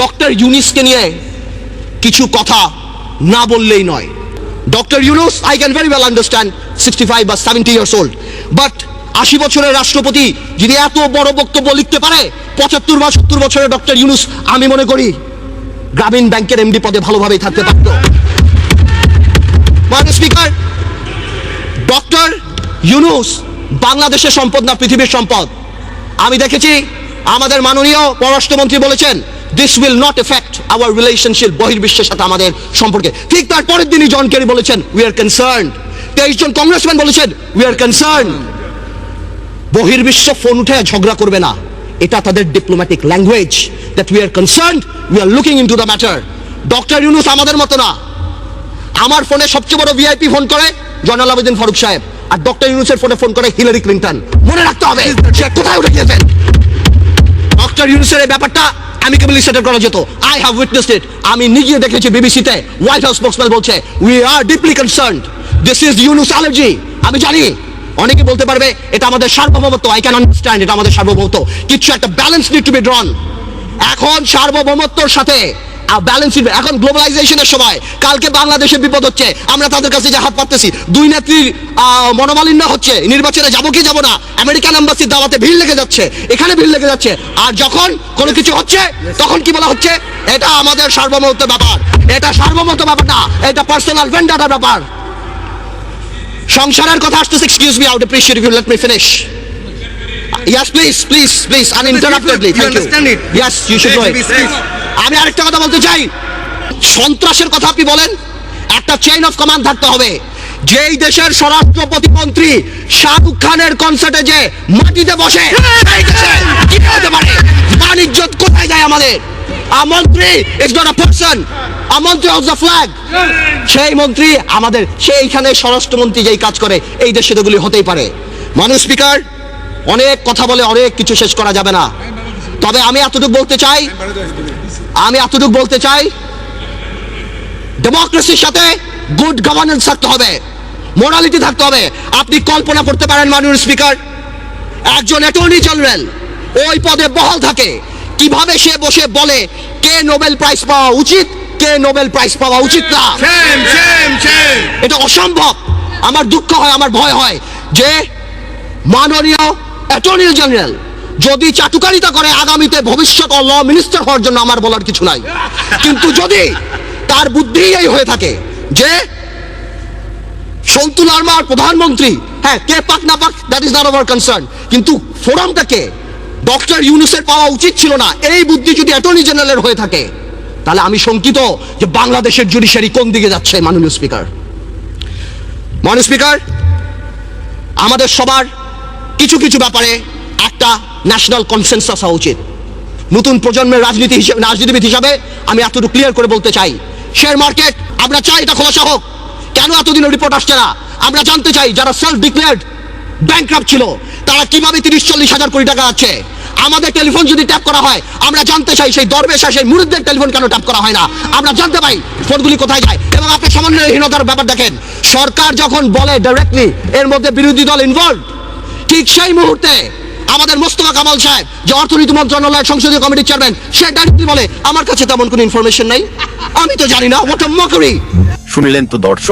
Doctor ইউনুসকে নিয়ে কিছু কথা না বললেই নয়। Doctor Yunus, I can very well understand 65 বা 70 ইয়ার্স ওল্ড, বাট 80 বছরের রাষ্ট্রপতি যদি এত বড় বক্তব্য লিখতে পারে, 75 বা 70 বছরের ডক্টর ইউনুস আমি মনে করি গ্রামীণ ব্যাংকের এমডি পদে ভালোভাবেই থাকতে পারত। মাননীয় স্পিকার, ডক্টর ইউনুস বাংলাদেশের সম্পদ না পৃথিবীর সম্পদ। আমি দেখেছি আমাদের মাননীয় পররাষ্ট্রমন্ত্রী বলেছেন this will not affect our relationship, বহির্বিশ্বের সাথে আমাদের সম্পর্কে। ঠিক তার পরের দিনই জন কেরি বলেছেন উই আর কনসার্নড। 23 জন কংগ্রেসম্যান বলেছেন উই আর কনসার্নড। বহির্বিশ্ব ফোন উঠে ঝগড়া করবে না, এটা তাদের diplomatic language, that we are concerned, we are looking into the matter. Doctor Yunus আমাদের মতো না। আমার ফোনে সবচেয়ে বড় ভিআইপি ফোন করে জয়নাল আবেদিন ফারুক সাহেব, আর ডক্টর ইউনুসের ফোনে ফোন করে হিলারি ক্লিন্টন। মনে রাখতে হবে সে কোথায় উঠে গিয়েছেন। ডক্টর ইউনুসের এই ব্যাপারটা অ্যামিকেবলি সেটেল করা যেত। আই হ্যাভ উইটনেসড ইট। আমি নিজে দেখেছি বিবিসিতে হোয়াইট হাউস স্পোকসম্যান বলছে we are deeply concerned, this is Yunus allergy. আমি জানি অনেকে বলতে পারবে এটা আমাদের সার্বভৌমত্ব, আই ক্যান আন্ডারস্ট্যান্ড এটা আমাদের সার্বভৌমত্ব, কিছু একটা ব্যালেন্স নিড টু বি ড্রন। এখন সার্বভৌমত্বর সাথে ব্যালেন্স, এখন গ্লোবালাইজেশনের সময় কালকে বাংলাদেশের বিপদ হচ্ছে, আমরা তাদের কাছে যে হাত পাততেছি, দুই নেত্রীর মনোমালিন্য হচ্ছে, নির্বাচনে যাবো কি যাবো না, আমেরিকান এম্বাসির দাওয়াতে ভিড় লেগে যাচ্ছে, এখানে ভিড় লেগে যাচ্ছে, আর যখন কোনো কিছু হচ্ছে তখন কি বলা হচ্ছে এটা আমাদের সার্বভৌমত্বের ব্যাপার। এটা সার্বভৌমত্ব ব্যাপার না, এটা পার্সোনাল ভেন্ডাটার ব্যাপার। সংসারের কথা আসতেছে, excuse me, I would appreciate if you let me finish. Yes, please, uninterruptedly. Thank you. Yes, you should know it. আমি আরেকটা কথা বলতে চাই, সন্ত্রাসের কথা আপনি বলেন, একটা চেইন অফ কমান্ড থাকতে হবে। যেই দেশের স্বরাষ্ট্র প্রতিমন্ত্রী শাহরুখ খানের কনসার্টে যে মাটিতে বসে, সেই দেশে কি হতে পারে, বাণিজ্য কোথায় যায় আমাদের? A মন্ত্রী is not a person, a মন্ত্রী holds the flag. সেই মন্ত্রী আমাদের, সেইখানে স্বরাষ্ট্রমন্ত্রী যেই কাজ করে, এই দেশে এগুলি হতেই পারে। মাননীয় স্পিকার, অনেক কথা বলে অনেক কিছু শেষ করা যাবে না, তবে আমি এতটুকু বলতে চাই ডেমোক্রেসির সাথে গুড গভর্নেন্স থাকতে হবে, মোরালিটি থাকতে হবে। আপনি কল্পনা করতে পারেন মাননীয় স্পিকার, একজন অ্যাটর্নি জেনারেল ওই পদে বহাল থাকে, কিভাবে সে বসে বলে কে নোবেল প্রাইজ পাওয়া উচিত, কে নোবেল প্রাইজ পাওয়া উচিত না। এটা অসম্ভব। আমার দুঃখ হয়, আমার ভয় হয় যে মাননীয় অ্যাটর্নি জেনারেল যদি চাটুকারিতা করে আগামীতে ভবিষ্যৎ ল মিনিস্টার হওয়ার জন্য আমার বলার কিছু নাই, কিন্তু যদি তার বুদ্ধি এই হয়ে থাকে যে সন্তুল আর্মার প্রধানমন্ত্রী, হ্যাঁ কে পাক না পাক that is not our concern, কিন্তু ফোরামটাকে ডক্টর ইউনুসের পাওয়া উচিত ছিল না, এই বুদ্ধি যদি অ্যাটর্নি জেনারেলের হয়ে থাকে, তাহলে আমি শঙ্কিত যে বাংলাদেশের জুডিশিয়ারি কোন দিকে যাচ্ছে। মাননীয় স্পিকার, আমাদের সবার কিছু কিছু ব্যাপারে একটা ন্যাশনাল কনসেনসাস হওয়া উচিত। নতুন প্রজন্মের রাজনীতিবিদ হিসাবে আমি এতটুকু ক্লিয়ার করে বলতে চাই, শেয়ার মার্কেট আমরা চাই এটা খোলাসা হোক। কেন এতদিনের রিপোর্ট আসছে না আমরা জানতে চাই। যারা সেলফ ডিক্লেয়ার্ড ব্যাংকরাপ্ট ছিল তারা কিভাবে 30-40 হাজার কোটি টাকা আছে। আমাদের টেলিফোন যদি ট্যাপ করা হয় আমরা জানতে চাই সেই দরবেশ সেই মুরিদদের টেলিফোন কেন ট্যাপ করা হয় না, আমরা জানতে পাই ফোনগুলি কোথায় যায়। এবং আপনি সমন্বয়হীনতার ব্যাপার দেখেন, সরকার যখন বলে ডাইরেক্টলি এর মধ্যে বিরোধী দল ইনভলভ, ঠিক সেই মুহূর্তে আমাদের মোস্তফা কামাল সাহেব যে অর্থনীতি মন্ত্রণালয়ের সংসদীয় কমিটির চেয়ারম্যান, সে ডাইরেক্টলি বলে আমার কাছে তেমন কোনো ইনফরমেশন নাই, আমি তো জানি না। What a mockery. শুনলেন তো দর্শক।